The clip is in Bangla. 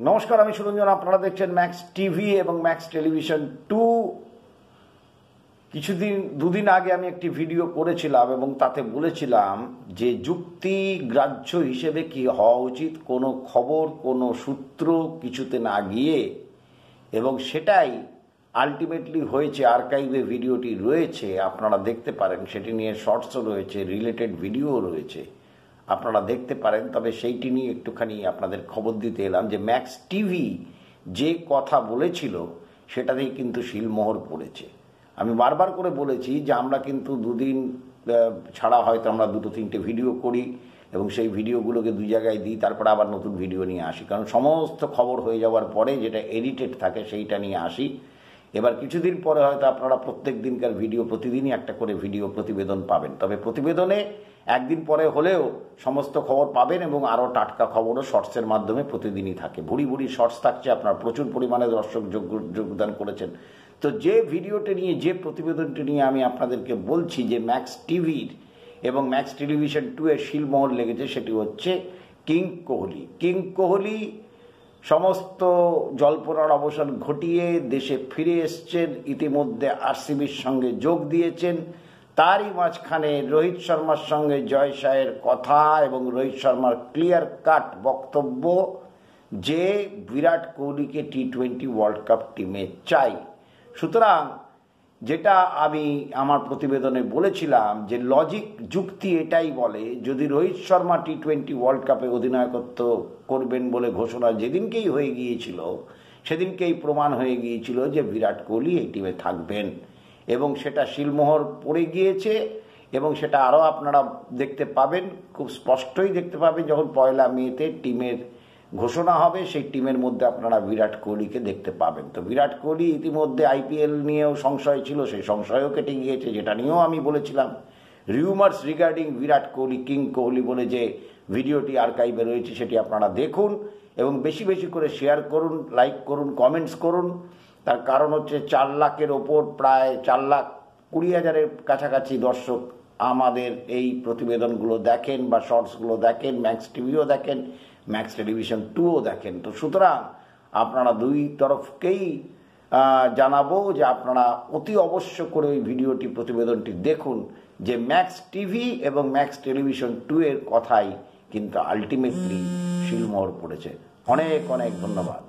নমস্কার, আমি সুরঞ্জন। আপনারা দেখছেন ম্যাক্স টিভি এবং ম্যাক্স টেলিভিশন 2। দুদিন আগে আমি একটি ভিডিও করেছিলাম এবং তাতে বলেছিলাম যে যুক্তি গ্রাহ্য হিসেবে কি হওয়া উচিত কোনো খবর, কোনো সূত্র কিছুতে না গিয়ে, এবং সেটাই আলটিমেটলি হয়েছে। আর্কাইভে ভিডিওটি রয়েছে, আপনারা দেখতে পারেন। সেটি নিয়ে শর্টসও রয়েছে, রিলেটেড ভিডিও রয়েছে, আপনারা দেখতে পারেন। তবে সেইটি নিয়ে একটুখানি আপনাদের খবর দিতে এলাম যে ম্যাক্স টিভি যে কথা বলেছিল সেটাতেই কিন্তু শিলমোহর পড়েছে। আমি বারবার করে বলেছি যে আমরা কিন্তু দুদিন ছাড়া হয়তো আমরা দুটো তিনটে ভিডিও করি এবং সেই ভিডিওগুলোকে দুই জায়গায় দিই, তারপরে আবার নতুন ভিডিও নিয়ে আসি, কারণ সমস্ত খবর হয়ে যাওয়ার পরে যেটা এডিটেড থাকে সেইটা নিয়ে আসি। এবার কিছুদিন পরে হয়তো আপনারা প্রত্যেক দিনকার ভিডিও, প্রতিদিনই একটা করে ভিডিও প্রতিবেদন পাবেন। তবে প্রতিবেদনে একদিন পরে হলেও সমস্ত খবর পাবেন এবং আরও টাটকা খবরও শর্টসের মাধ্যমে প্রতিদিনই থাকে। ভুড়ি ভুড়ি শর্টস থাকছে, আপনার প্রচুর পরিমাণে দর্শক যোগদান করেছেন। তো যে ভিডিওটি নিয়ে, যে প্রতিবেদনটি নিয়ে আমি আপনাদেরকে বলছি যে ম্যাক্স টিভির এবং ম্যাক্স টেলিভিশন 2 এর শিলমোহর লেগেছে, সেটি হচ্ছে কিং কোহলি। কিং কোহলি সমস্ত জল্পনার অবসান ঘটিয়ে দেশে ফিরে এসছেন, ইতিমধ্যে আরসিবির সঙ্গে যোগ দিয়েছেন। তারই মাঝখানে রোহিত শর্মার সঙ্গে জয় শাহের কথা এবং রোহিত শর্মার ক্লিয়ার কাট বক্তব্য যে বিরাট কোহলিকে টি-20 ওয়ার্ল্ড কাপ টিমে চাই। সুতরাং যেটা আমি আমার প্রতিবেদনে বলেছিলাম যে লজিক, যুক্তি এটাই বলে, যদি রোহিত শর্মা টি-20 ওয়ার্ল্ড কাপে অধিনায়কত্ব করবেন বলে ঘোষণা যেদিনকেই হয়ে গিয়েছিল, সেদিনকেই প্রমাণ হয়ে গিয়েছিল যে বিরাট কোহলি এই টিমে থাকবেন, এবং সেটা শিলমোহর পড়ে গিয়েছে। এবং সেটা আরও আপনারা দেখতে পাবেন, খুব স্পষ্টই দেখতে পাবেন যখন 1 মেতে টিমের ঘোষণা হবে। সেই টিমের মধ্যে আপনারা বিরাট কোহলিকে দেখতে পাবেন। তো বিরাট কোহলি ইতিমধ্যে আইপিএল নিয়েও সংশয় ছিল, সেই সংশয়ও কেটে গিয়েছে, যেটা নিয়েও আমি বলেছিলাম। Rumours regarding Virat Kohli, king Kohli বলে যে ভিডিওটি আর্কাইভে রয়েছে, সেটি আপনারা দেখুন এবং বেশি বেশি করে শেয়ার করুন, লাইক করুন, কমেন্টস করুন। তার কারণ হচ্ছে 4 লাখের ওপর, প্রায় 4,20,000-এর কাছাকাছি দর্শক আমাদের এই প্রতিবেদনগুলো দেখেন বা শর্টসগুলো দেখেন, ম্যাক্স টিভিও দেখেন, ম্যাক্স টেলিভিশন 2ও দেখেন। তো সুতরাং আপনারা দুই তরফকেই জানাবো যে আপনারা অতি অবশ্য করে ওই ভিডিওটি, প্রতিবেদনটি দেখুন যে ম্যাক্স টিভি এবং ম্যাক্স টেলিভিশন 2 এর কথাই কিন্তু আলটিমেটলি শিলমোহর পড়েছে। অনেক অনেক ধন্যবাদ।